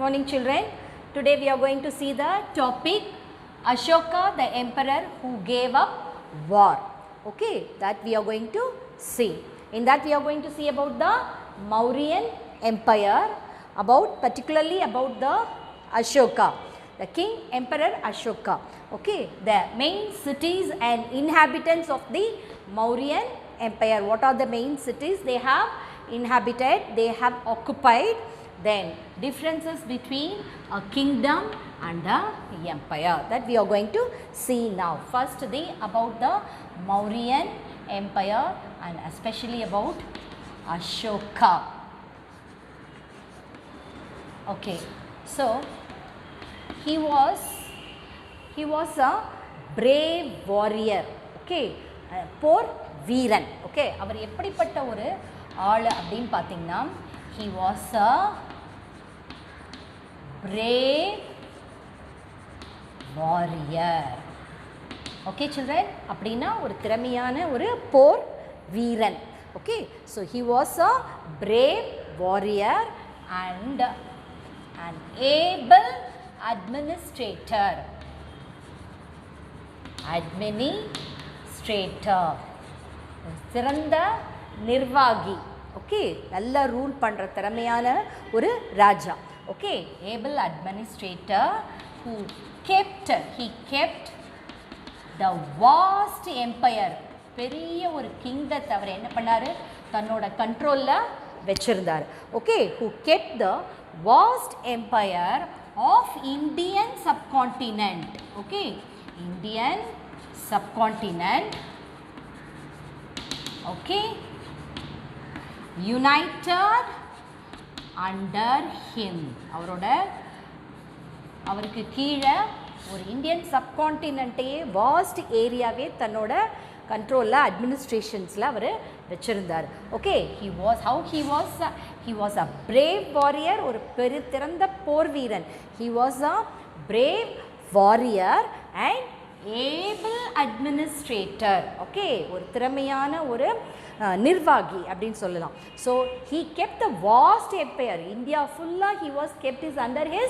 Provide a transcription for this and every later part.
morning children. Today we are going to see the topic Ashoka the emperor who gave up war. Okay, that we are going to see. In that we are going to see about the Mauryan empire, particularly about the Ashoka, the king emperor Ashoka. Okay, the main cities and inhabitants of the Mauryan empire. What are the main cities they have inhabited, they have occupied? Then differences between a kingdom and a empire, that we are going to see now. First about the Mauryan empire and especially about Ashoka. Okay, so he was a brave warrior. Okay, போர் வீரன். Okay, அவர் எப்படிப்பட்ட ஒரு ஆள் அப்படின்னு பார்த்தீங்கன்னா, he was a brave warrior. Okay children, அப்படின்னா ஒரு திறமையான ஒரு போர் வீரன். Okay, so he was a brave warrior and an able administrator. சிறந்த நிர்வாகி. ஓகே, நல்லா ரூல் பண்ணுற திறமையான ஒரு ராஜா. Okay, able administrator who kept the vast empire, பெரிய ஒரு கிங்டத்தை அவர் என்ன பண்ணார், தன்னோட கண்ட்ரோலில் வச்சிருந்தார். Okay, who kept the vast empire of Indian subcontinent. Okay, Indian subcontinent. Okay, united under him. அவருக்கு கீழே ஒரு இந்தியன் சப்கான்டினென்ட்டையே வாஸ்ட் ஏரியாவே தன்னோட கண்ட்ரோலில் அட்மினிஸ்ட்ரேஷன்ஸில் அவர் வச்சுருந்தார். Okay, he was a brave warrior, ஒரு திறந்த போர் வீரன். He was a brave warrior and able administrator. Okay, ஒரு திறமையான ஒரு நிர்வாகி அப்படின்னு சொல்லலாம். So he kept the vast empire. India fulla he was kept is under his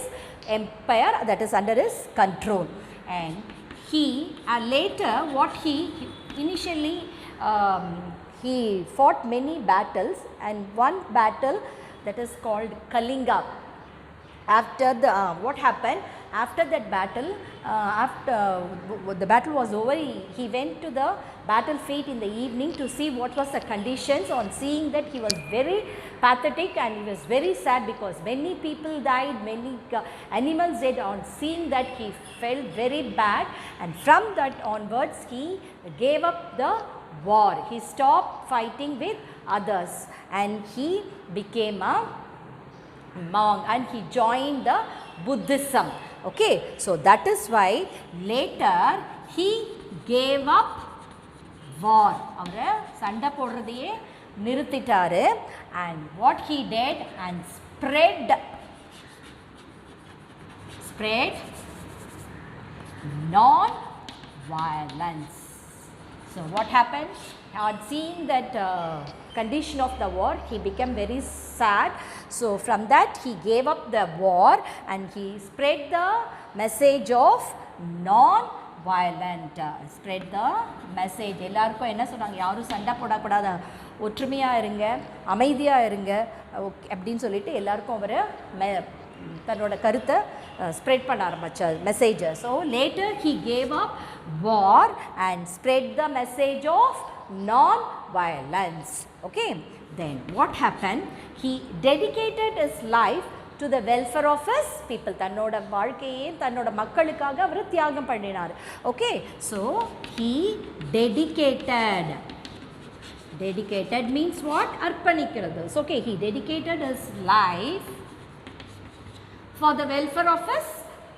empire, that is under his control. And he later what he initially he fought many battles, and one battle that is called Kalinga. After the what happened after that battle, after the battle was over, he went to the battlefield in the evening to see what was the conditions. On seeing that, he was very pathetic and he was very sad because many people died, many animals died. On seeing that, he felt very bad, and from that onwards he gave up the war. He stopped fighting with others and he became a monk and he joined the Buddhism. Okay, so that is why later he gave up war. அவரை சண்டை போடுறதையே நிறுத்திட்டாரு. And what he did, and spread non-violence. So what happened? On seeing that condition of the war, he became very sad. So from that he gave up the war and he spread the message of non-violent. Spread the message. எல்லாருக்கும் என்ன சொன்னாங்க, யாரும் சண்டை போடக்கூடாது, ஒற்றுமையாக இருங்க, அமைதியாக இருங்க அப்படின்னு சொல்லிட்டு எல்லாருக்கும் அவர் தன்னோட கருத்தை ஸ்ப்ரெட் பண்ண ஆரம்பித்தார், message. So later he gave up war and spread the message of non-violence. Okay, then what happened? He dedicated his life to the welfare of his people. தன்னோட வாழ்க்கையே தன்னோட மக்களுக்காக அவர் தியாகம் பண்ணினார். Okay, so he dedicated means what? அர்ப்பணிக்கிறது. So okay, he dedicated his life for the welfare of his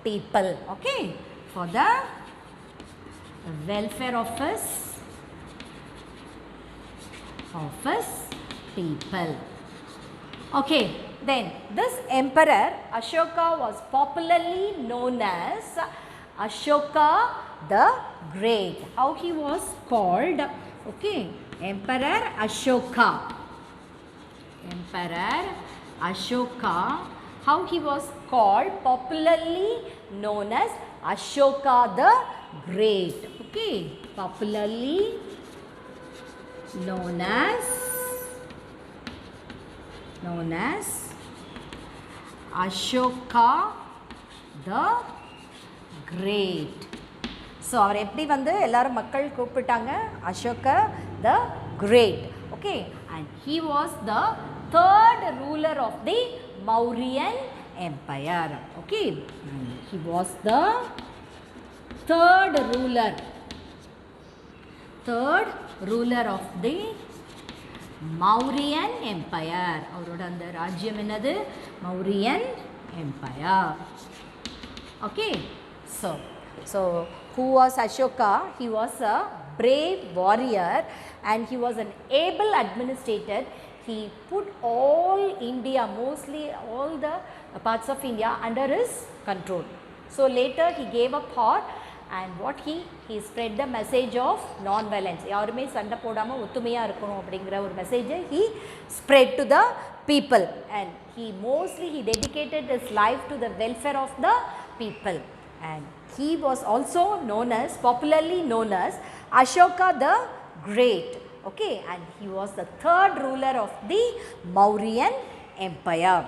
people. Okay, for the welfare of his people. Okay, then this emperor Ashoka was popularly known as Ashoka the Great. How he was called? Okay, Emperor Ashoka how he was called, popularly known as Ashoka the Great. Okay, popularly known as Ashoka the Great. So அவர் எப்படி வந்து எல்லாரும் மக்கள் கூப்பிட்டாங்க, Ashoka the Great. Okay, and he was the third ruler of the Mauryan Empire. Okay, and he was the third ruler of the Mauryan Empire. அவரோட அந்த ராஜ்யம் என்னது? Mauryan Empire. Okay, so who was Ashoka? He was a brave warrior and he was an able administrator. He put all India, mostly all the parts of India under his control. So later he gave up power and what he spread the message of non-violence. யாருமே சண்டை போடாம ஒத்துமையா இருக்கணும் அப்படிங்கற ஒரு மெசேஜை he spread to the people and he dedicated his life to the welfare of the people. And he was also popularly known as Ashoka the Great. Okay, and he was the third ruler of the Mauryan Empire.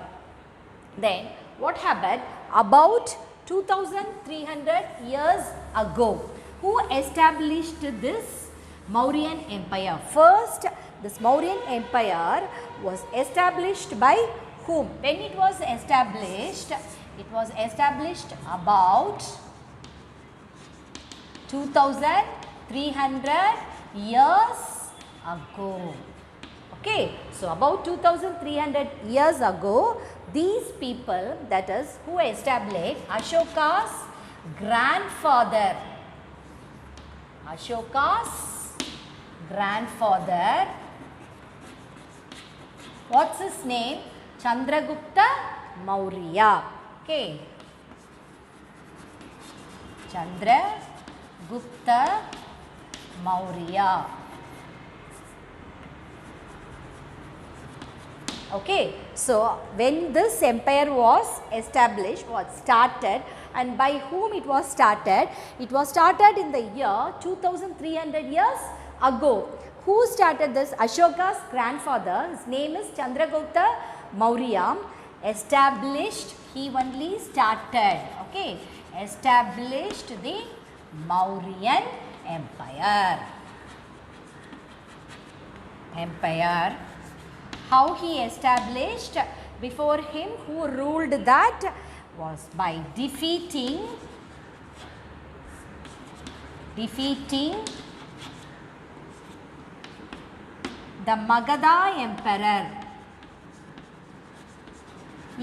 Then what happened? About 2300 years ago, who established this Mauryan Empire? First, this Mauryan Empire was established by whom? When it was established about 2300 years ago. Okay, so about 2300 years ago, these people, that is who established Ashoka's grandfather, what's his name? Chandragupta Maurya. Okay, Chandragupta Maurya. Okay, so when this empire was established, started, and by whom it was started? It was started in the year 2300 years ago. Who started this? Ashoka's grandfather, his name is Chandragupta Maurya, he only started, okay, established the Mauryan Empire. How he established? Before him, who ruled that? Was by defeating the Magadha Emperor.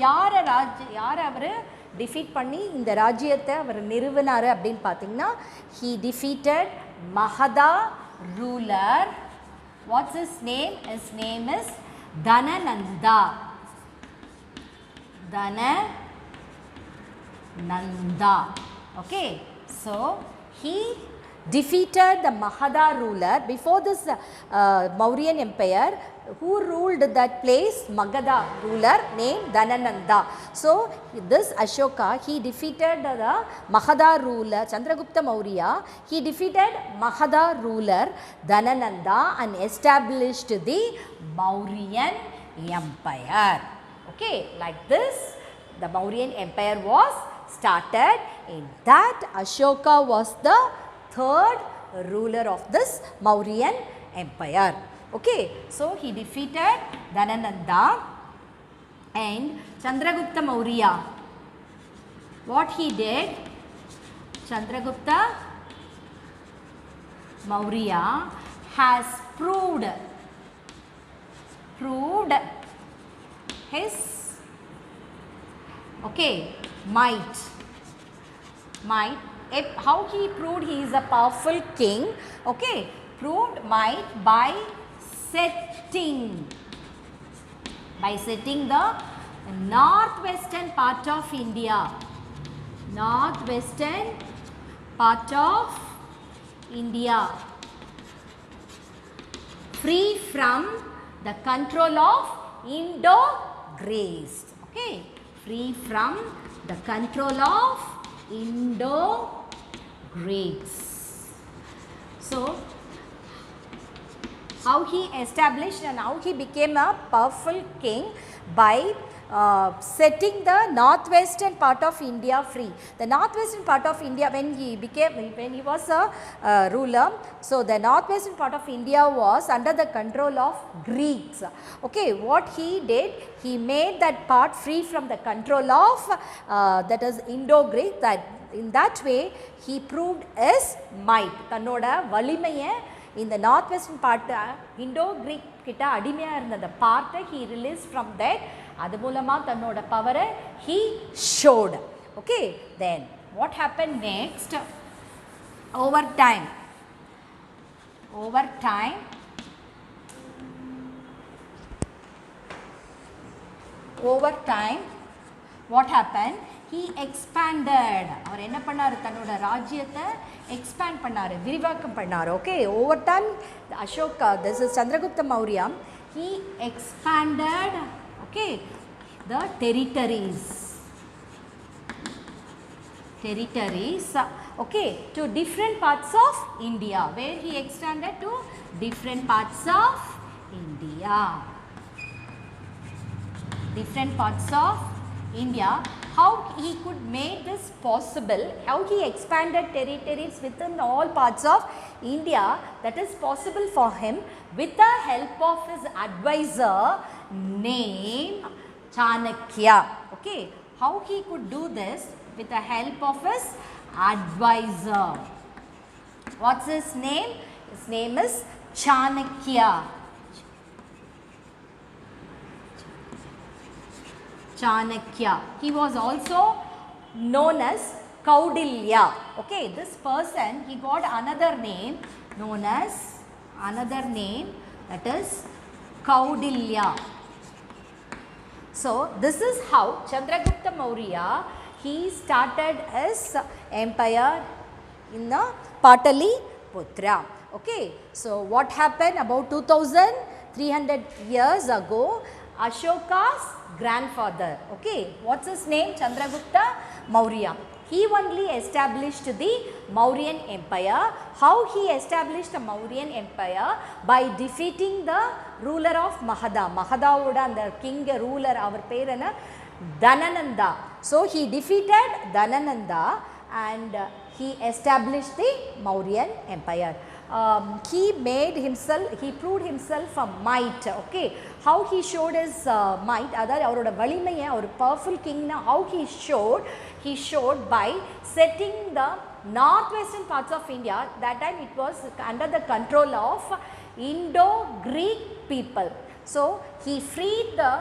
யார் அவர் defeat பண்ணி இந்த ராஜ்யத்தை அவர் நிறுவினார் அப்படின்னு பார்த்தீங்கன்னா, he defeated Magadha ruler. What's his name? His name is Dhanananda. Okay, so he defeated the Magadha ruler. Before this Mauryan Empire, who ruled that place? Magadha ruler named Dhanananda. So this Ashoka, he defeated the Magadha ruler Chandragupta Maurya. He defeated Magadha ruler Dhanananda and established the Mauryan Empire. Okay, like this the Mauryan Empire was started. In that, Ashoka was the third ruler of this Mauryan Empire. Okay, so he defeated Dhanananda and Chandragupta Maurya. What he did? Chandragupta Maurya has proved his might. How he proved he is a powerful king? Okay, proved might by setting the northwestern part of India. Free from the control of Indo-Greece. Okay, free from the control of Indo-Greeks. So, how he established and how he became a powerful king by setting the northwestern part of India free. The northwestern part of India, when he was a ruler, so the northwestern part of India was under the control of Greeks. Okay, what he did, he made that part free from the control of that is Indo-Greek. That in that way he proved his might. Tannoda valimaye in the northwestern part Indo-Greek கிட்ட அடிமையாக இருந்த அந்த பார்ட்டை he released from that. அது மூலமாக தன்னோட பவரை he showed. Okay, then what happened next? Over time what happened? He expanded. அவர் என்ன பண்ணாரு, தன்னோட ராஜ்யத்தை expand பண்ணாரு, விரிவாக்கம் பண்ணாரு. Okay, over time Ashoka, this is Chandragupta Maurya, he expanded, okay, the territories, okay, to different parts of India. Where he extended to different parts of India. How he could make this possible, how he expanded territories within all parts of India, that is possible for him with the help of his advisor named Chanakya. Okay, how he could do this with the help of his advisor. What's his name? His name is Chanakya. He was also known as Kaudilya. Okay, this person, he got another name known as that is Kaudilya. So, this is how Chandragupta Maurya, he started his empire in the Pataliputra. Okay, so what happened about 2300 years ago? Ashoka's grandfather, okay, what's his name? Chandragupta Maurya. He only established the Mauryan Empire. How he established the Mauryan Empire? By defeating the ruler of Mahada. Mahadaoda and the king ruler, our parent Dhanananda. So he defeated Dhanananda and he established the Mauryan Empire. He proved himself a might. Okay, how he showed his might, adar avaroda valimaiya, our powerful king na, how he showed by setting the northwestern parts of India. That time it was under the control of Indo-Greek people. So he freed the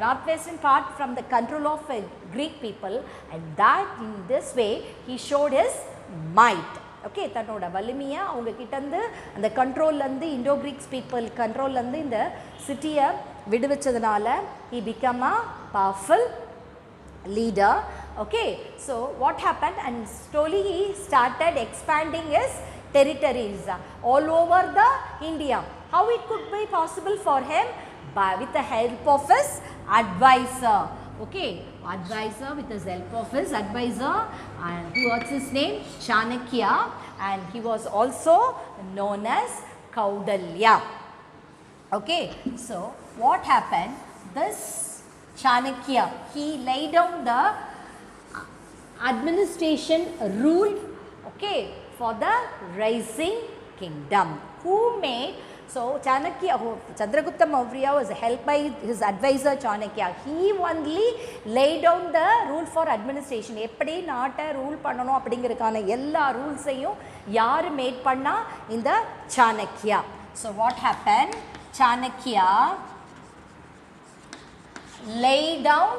northwestern part from the control of Greek people, and that in this way he showed his might. Okay, தன்னோட வலிமையை அவங்க கிட்டேருந்து அந்த கண்ட்ரோல்லேருந்து Indo-Greeks people கண்ட்ரோல்லேருந்து இந்த சிட்டியை விடுவிச்சதுனால he became a powerful leader. Okay, so what happened, and slowly he started expanding his territories all over the India. How it could be possible for him? With the help of his advisor. Okay, advisor, with the help of his advisor, and what's his name? Chanakya, and he was also known as Kaudalya. Okay, so what happened? This Chanakya, he laid down the administration rule, okay, for the rising kingdom. Who made? So Chanakya, Chandragupta Maurya was helped by his advisor Chanakya. He only laid down the rule for administration. எப்படி நாட்டை rule பண்ணணும் அப்படிங்கிறதுக்கான எல்லா ரூல்ஸையும் யார் mat பண்ணா? இந்த Chanakya. So what happened? Chanakya laid down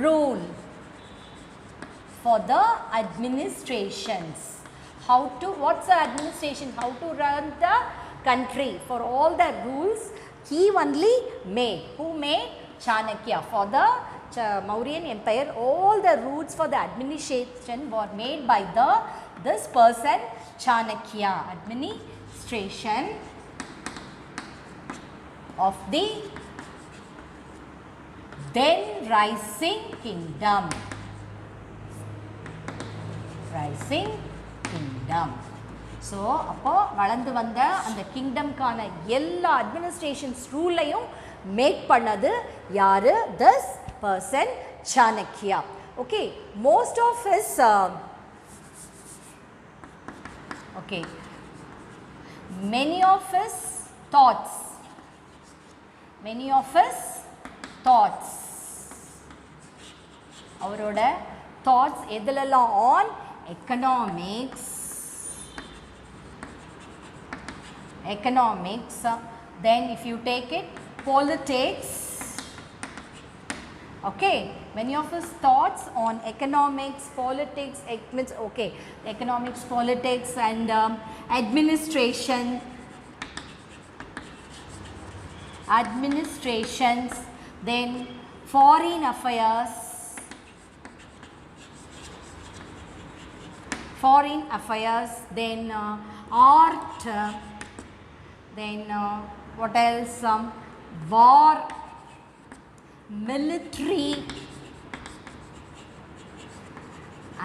rule for the administrations. How to, what's the administration? How to run the country? For all the rules he only made. Who made? Chanakya. For the Mauryan Empire, all the rules for the administration were made by this person Chanakya. Administration of the then rising kingdom. Rising kingdom. So அப்போ வளர்ந்து வந்த அந்த கிங்டம்கான எல்லா administrations ரூலையும் make பண்ணது யாரு? This person Chanakya. Okay, most of his many of his thoughts அவரோட thoughts எதுலெல்லாம்? On economics, then if you take it, politics. Okay, many of his thoughts on economics, politics, economics, politics and administrations, then foreign affairs, then art, then what else? War, military,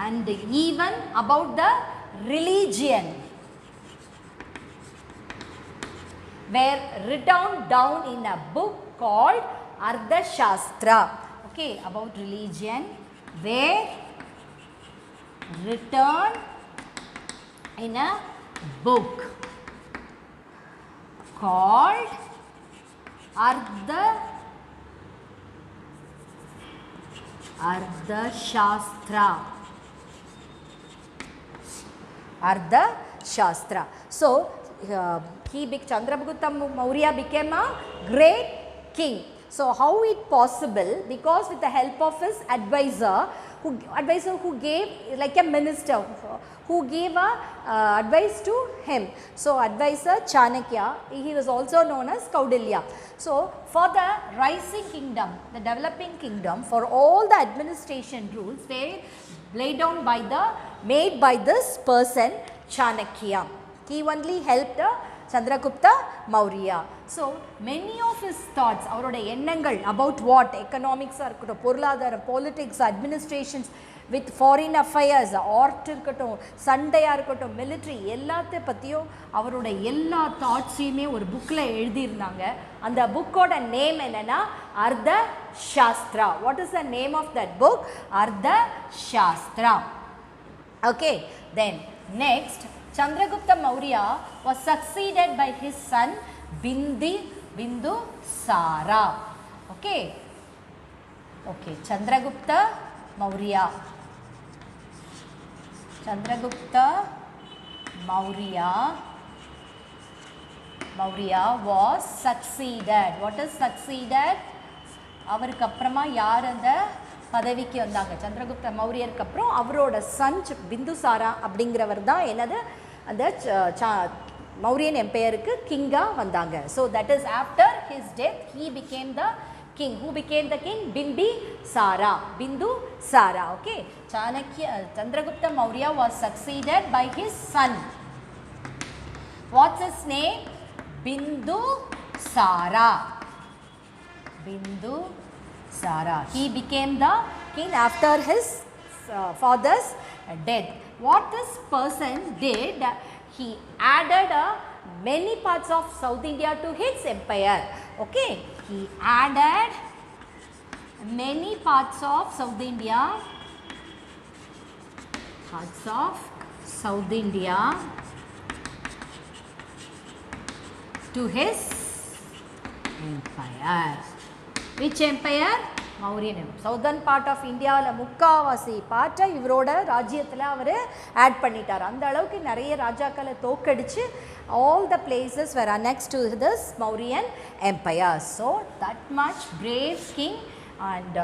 and even about the religion were written down in a book called Ardhashastra. Okay, about religion were written in a book called Ardhashastra. So Chandragupta Maurya became a great king. So how it possible? Because with the help of his advisor who gave, like a minister who gave a advice to him. So advisor Chanakya, he was also known as Kaudilya. So for the rising kingdom, the developing kingdom, for all the administration rules, they made by this person Chanakya. He only helped Chandragupta Maurya. So many of his thoughts, அவரோட எண்ணங்கள் about what? Economics இருக்கட்டும், பொருளாதாரம், politics, administrations, with foreign affairs, art இருக்கட்டும், சண்டையாக இருக்கட்டும், military, எல்லாத்தை பற்றியும் அவரோட எல்லா தாட்ஸையுமே ஒரு புக்கில் எழுதியிருந்தாங்க. அந்த புக்கோட நேம் என்னென்னா Ardhashastra. What is the name of that book? Ardhashastra. Okay, then next, Chandragupta Maurya was succeeded by his son Bindusara. Okay, Chandragupta Maurya was succeeded. What is succeeded? அவருக்கு அப்புறமா யார் அந்த பதவிக்கு வந்தாங்க? சந்திரகுப்த மௌரியருக்கு அப்புறம் அவரோட சன் பிந்துசாரா அப்படிங்கிறவர் தான் என்னது அந்த மௌரியன் எம்பையருக்கு கிங்காக வந்தாங்க. So that is after his death he became the king. Who became the king? Bindusara. Okay, Chandragupta Maurya was succeeded by his son. What's his name? Bindusara. He became the king after his father's death. What this person did, he added many parts of South India to his empire. Okay, he added many parts of South India to his empire. Which empire? Mauryan Empire. Southern part of India முக்காவாசி பார்ட்டை இவரோட ராஜ்யத்தில் அவர் add பண்ணிட்டார். அந்த அளவுக்கு நிறைய ராஜாக்களை தோக்கடிச்சு all the places were annexed to this Mauryan Empire. So that much brave king and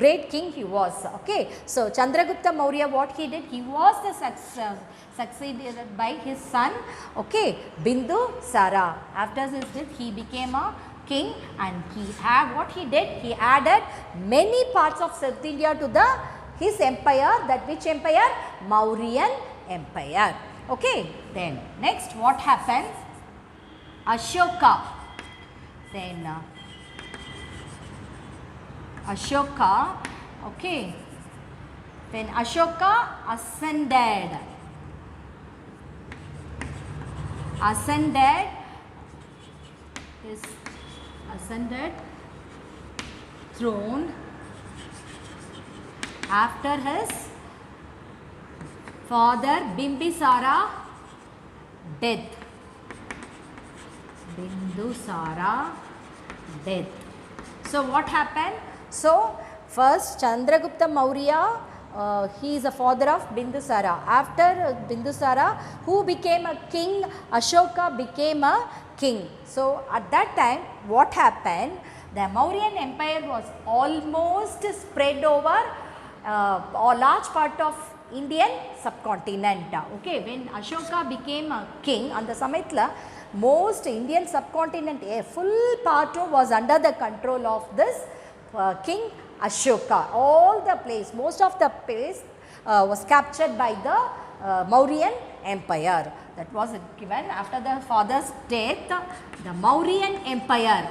great king he was. Okay, so Chandragupta Maurya, what he did, he was the succeeded by his son, okay, Bindusara. After his death he became a king, and what he did, he added many parts of South India to his empire. That which empire? Mauryan Empire. Okay, then next what happens? Ashoka. Then Ashoka, okay, when Ashoka ascended his ascended throne after his father Bimbisara death. Bindusara death. So what happened? So first Chandragupta Maurya, he is a father of Bindusara. After Bindusara, who became a king? Ashoka became a king. So at that time what happened? The Mauryan empire was almost spread over a large part of Indian subcontinent. Okay, when Ashoka became a king, on the Samitla, most Indian subcontinent, a full part was under the control of this king Ashoka. All the place, most of the place was captured by the Mauryan empire. That was given after the father's death. The Mauryan empire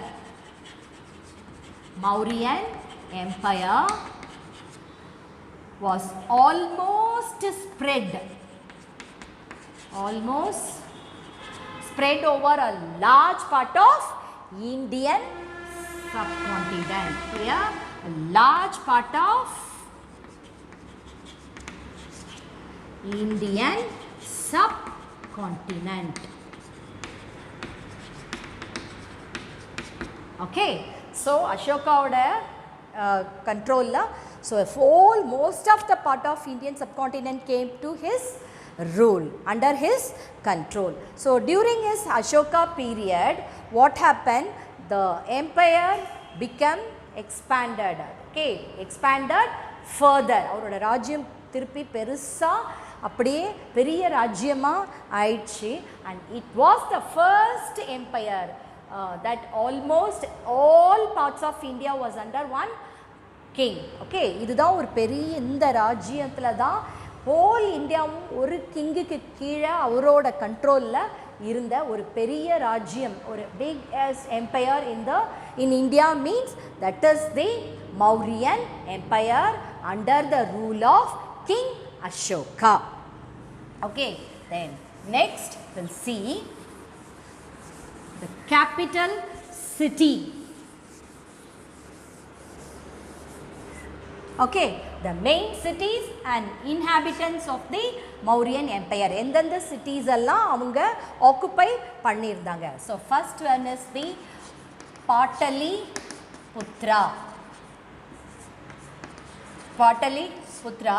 was almost spread over a large part of Indian subcontinent. Yeah, a large part of Indian subcontinent. Okay, so Ashoka control, so most of the part of Indian subcontinent came to his rule, under his control. So during his Ashoka period, what happened? The empire became expanded. Okay, expanded further. அவரோட ராஜ்யம் திருப்பி பெருசா அப்படியே பெரிய ராஜ்யமா ஆயிடுச்சு. And it was the first empire that almost all parts of India was under one king. Okay, இதுதான் ஒரு பெரிய, இந்த ராஜ்யத்துல தான் ஹோல் இந்தியாவும் ஒரு கிங்குக்கு கீழே அவரோட கண்ட்ரோலில் இருந்த ஒரு பெரிய ராஜ்யம், ஒரு big as empire in India means that is the Mauryan empire under the rule of King Ashoka. Okay, then next we'll see the capital city. Okay, the main cities and inhabitants of the Mauryan empire. எந்தெந்த cities எல்லாம் அவங்க occupy பண்ணியிருந்தாங்க. So first one is the Pataliputra. Pataliputra.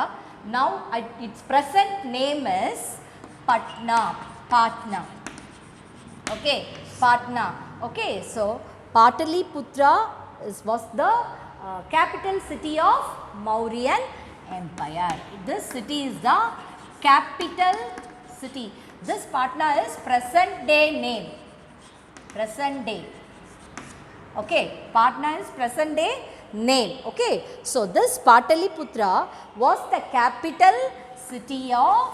Now its present name is Patna. Okay, Patna. Okay, so Pataliputra was the capital city of Mauryan empire. This city is the capital city. This Patna is present day name. Present day. Okay, Patna is present day name. Okay, so this Pataliputra was the capital city of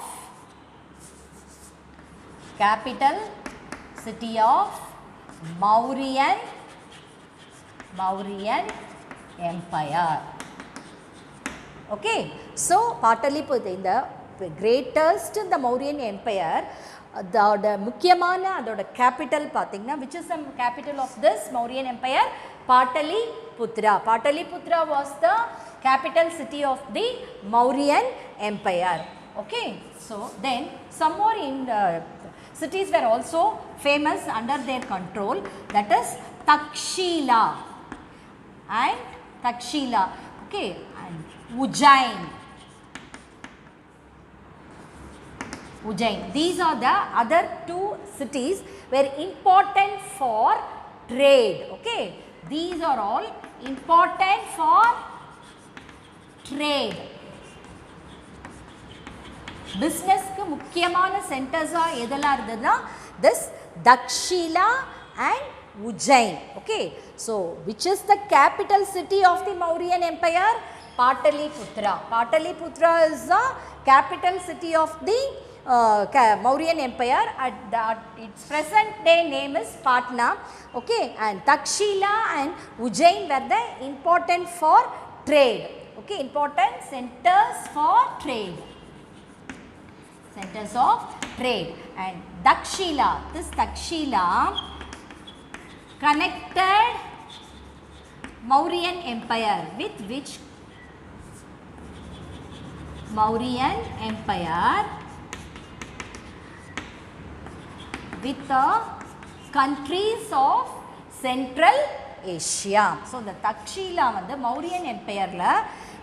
Mauryan empire. Okay, so Pataliputra, in the greatest in the Mauryan empire, the முக்கியமான அதோட capital பார்த்தீங்கன்னா, which is the capital of this Mauryan empire? Pataliputra. Pataliputra was the capital city of the Mauryan empire. Okay, so then some more in cities were also famous under their control, that is Takshila. Okay, and Ujjain. These are the other two cities were important for trade. Okay, these are all important for trade. Business ku mukkiyamaana centers edella irundadna this Takshila and Ujjain. Okay, so which is the capital city of the Mauryan empire? Pataliputra. Pataliputra is the capital city of the Mauryan Empire. At its present day name is Patna. Okay, and Takshila and Ujjain were the important for trade. Okay, important centers for trade. Centers of trade. And Takshila, this Takshila connected Mauryan Empire with which? Mauryan Empire with the countries of Central Asia. So the Takshila வந்து Mauryan Empireல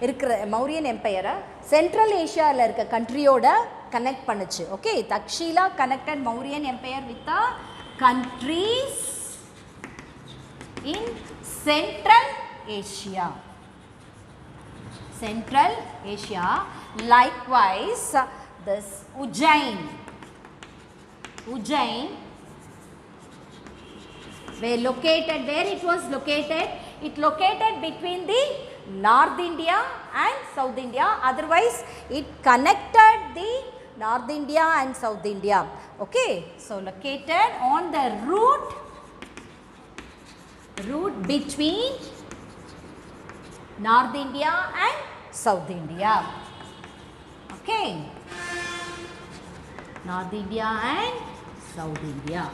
இருக்கிற Mauryan Empire Central Asiaல இருக்க countryயோட connect பண்ணுச்சு. Okay, Takshila connected Mauryan Empire with the countries in Central Asia. Central Asia. Likewise, this Ujjain were located, where it was located? It located between the North India and South India. Otherwise, it connected the North India and South India. Okay, so located on the route between North India and South India. Okay, North India and South India.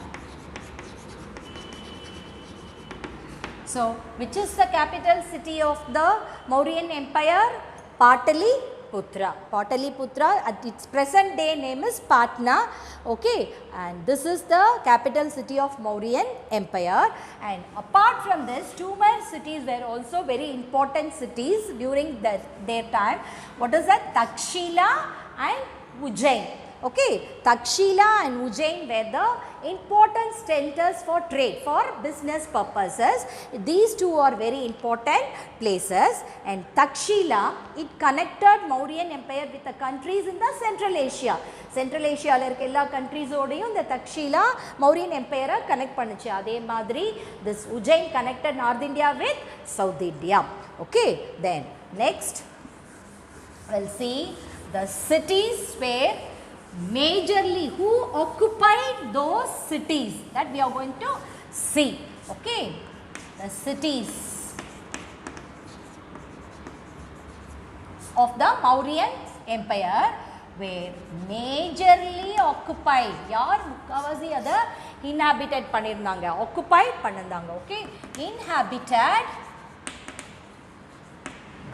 So, which is the capital city of the Mauryan Empire? Pataliputra. Pataliputra, at its present day name is Patna. Okay, and this is the capital city of Mauryan Empire. And apart from this, two more cities were also very important cities during their time. What is that? Takshila and Ujjain. Okay, Takshila and Ujjain were the important centers for trade, for business purposes. These two are very important places, and Takshila, it connected Mauryan Empire with the countries in the Central Asia. Central Asia la irukka ella countries odiyum the Takshila Mauryan Empire connect பண்ணுச்சு. அதே மாதிரி this Ujjain connected North India with South India. Okay, then next we'll see the cities where majorly who occupied those cities, that we are going to see. Okay, the cities of the Mauryan Empire were majorly occupied. யார் முக்காவாசி அதை inhabited பண்ணிருந்தாங்க, occupied பண்ணிருந்தாங்க. Okay, inhabited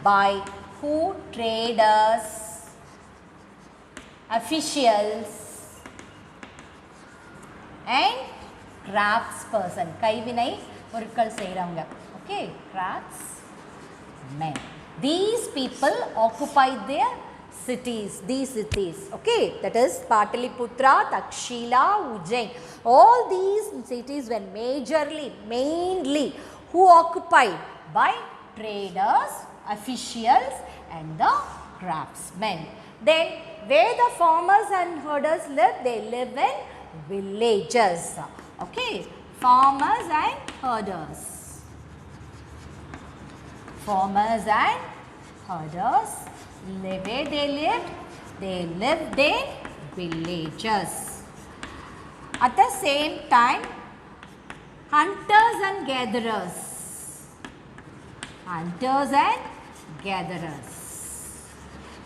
by who? Traders, officials and craftsperson. கைவினை பொருட்கள் செய்றவங்க. Okay, craftsmen. These people occupied their cities, these cities. Okay, that is Pataliputra, Takshila, Ujjain. All these cities were mainly who occupied? By traders, officials and the craftsmen. Then where the farmers and herders live? They live in villages. Okay, farmers and herders. Farmers and herders live where they lived? They lived in villages. At the same time, hunters and gatherers. Hunters and gatherers.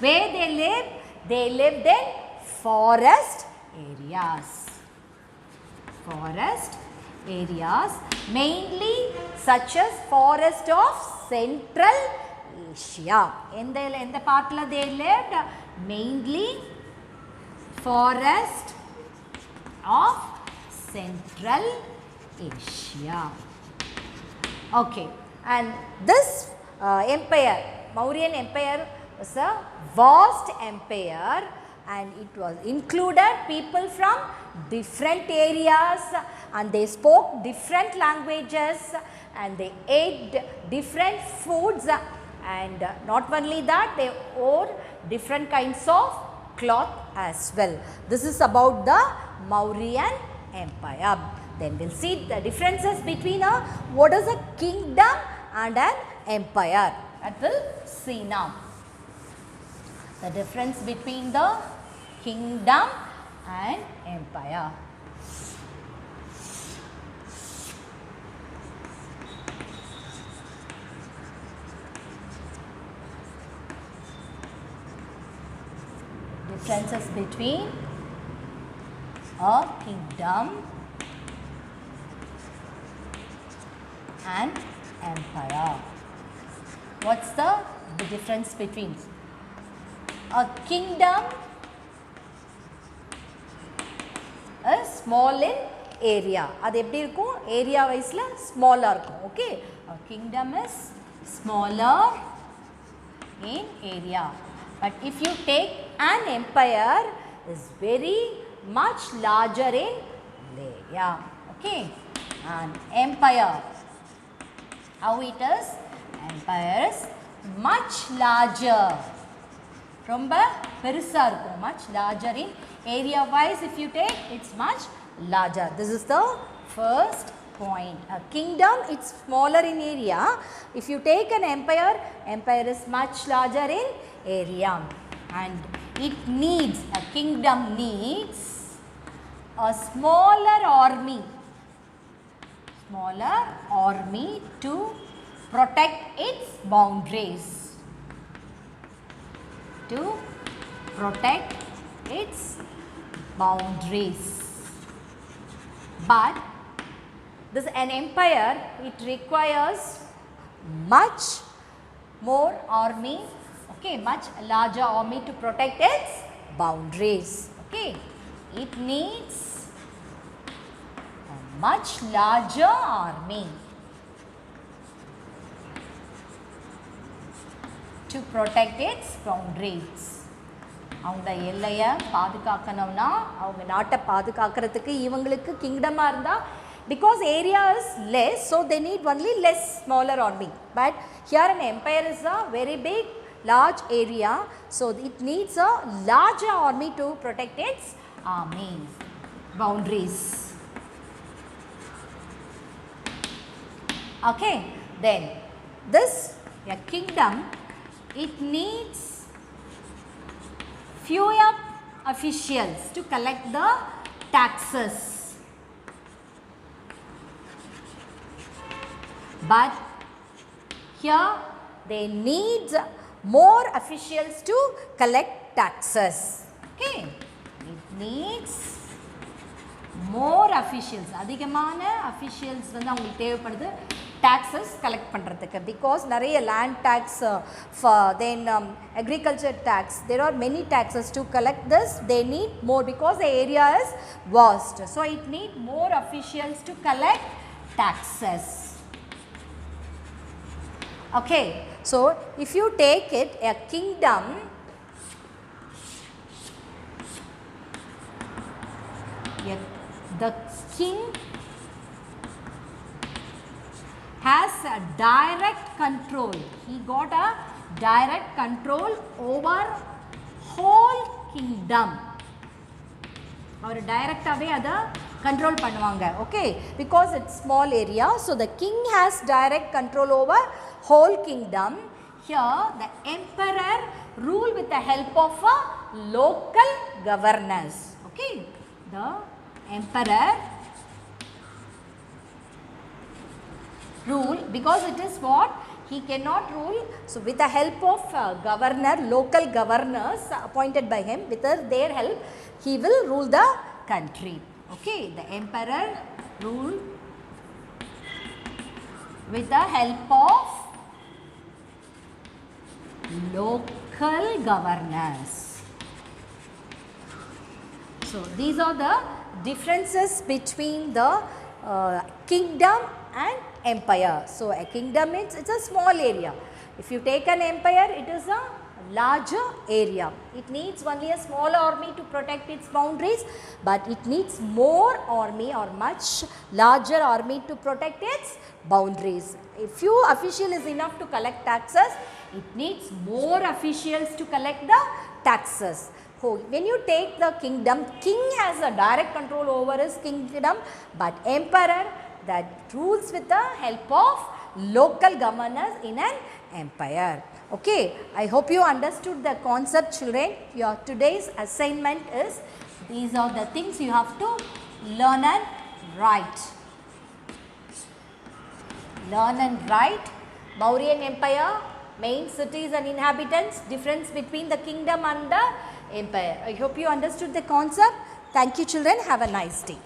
Where they lived? They lived in forest areas. Forest areas, mainly such as forest of Central Asia. In the part they lived? Mainly forest of Central Asia. Okay, and this empire, Mauryan Empire, was a vast empire, and it was included people from different areas, and they spoke different languages, and they ate different foods, and not only that, they wore different kinds of cloth as well. This is about the Mauryan Empire. Then we'll see the differences between what is a kingdom and an empire. That we'll see now. The difference between the kingdom and empire. Differences between a kingdom and empire. What's the difference between a kingdom is small in area? அது எப்படி இருக்கும்? Area wiseல smaller இருக்கும். Okay, a kingdom is smaller in area. But if you take an empire, is very much larger in area. Okay, an empire, how it is? Empire is much larger. ரொம்ப பெருசா இருக்கும். Much larger in area wise. If you take, it's much larger. This is the first point. A kingdom, it's smaller in area. If you take an empire, empire is much larger in area, and it needs, a kingdom needs a smaller army to protect its boundaries, but this an empire, it requires much more army, okay, much larger army to protect its boundaries. Okay, it needs a much larger army to protect its boundaries. அவங்க எல்லையை பாதுகாக்கணும்னா, அவங்க நாட்டை பாதுகாக்கிறதுக்கு இவங்களுக்கு கிங்டமா இருந்தா, because area is less, so they need only less smaller army. But here an empire is a very big large area, so it needs a larger army to protect its boundaries. Okay, then this a kingdom, it needs fewer officials to collect the taxes, but here they need more officials to collect taxes. Okay, it needs more officials, அதிகமான officials வந்து அவங்களுக்கு தேவைப்படுது taxes collect பண்றதுக்கு, because நிறைய land tax, then agriculture tax, there are many taxes to collect this. They need more because the area is vast, so it need more officials to collect taxes. Okay, so if you take it, a kingdom, the king has a direct control. He got a direct control over whole kingdom. அவர் டைரக்டாவே அதை control பண்ணுவாங்க. Okay, because it's small area, so the king has direct control over whole kingdom. Here the emperor rule with the help of a local governors. Okay, the emperor rule, because it is what he cannot rule, so with the help of governor, local governors appointed by him, with their help he will rule the country. Okay, the emperor rule with the help of local governors. So these are the differences between the kingdom and empire. So a kingdom means it's a small area. If you take an empire, it is a larger area. It needs only a small army to protect its boundaries, but it needs more army or much larger army to protect its boundaries. If few official is enough to collect taxes, it needs more officials to collect the taxes. So when you take the kingdom, king has a direct control over his kingdom, but emperor that rules with the help of local governors in an empire. Okay, I hope you understood the concept, children. Your today's assignment is These are the things you have to learn and write. Learn and write. Mauryan Empire, main cities and inhabitants, difference between the kingdom and the empire. I hope you understood the concept. Thank you children. Have a nice day.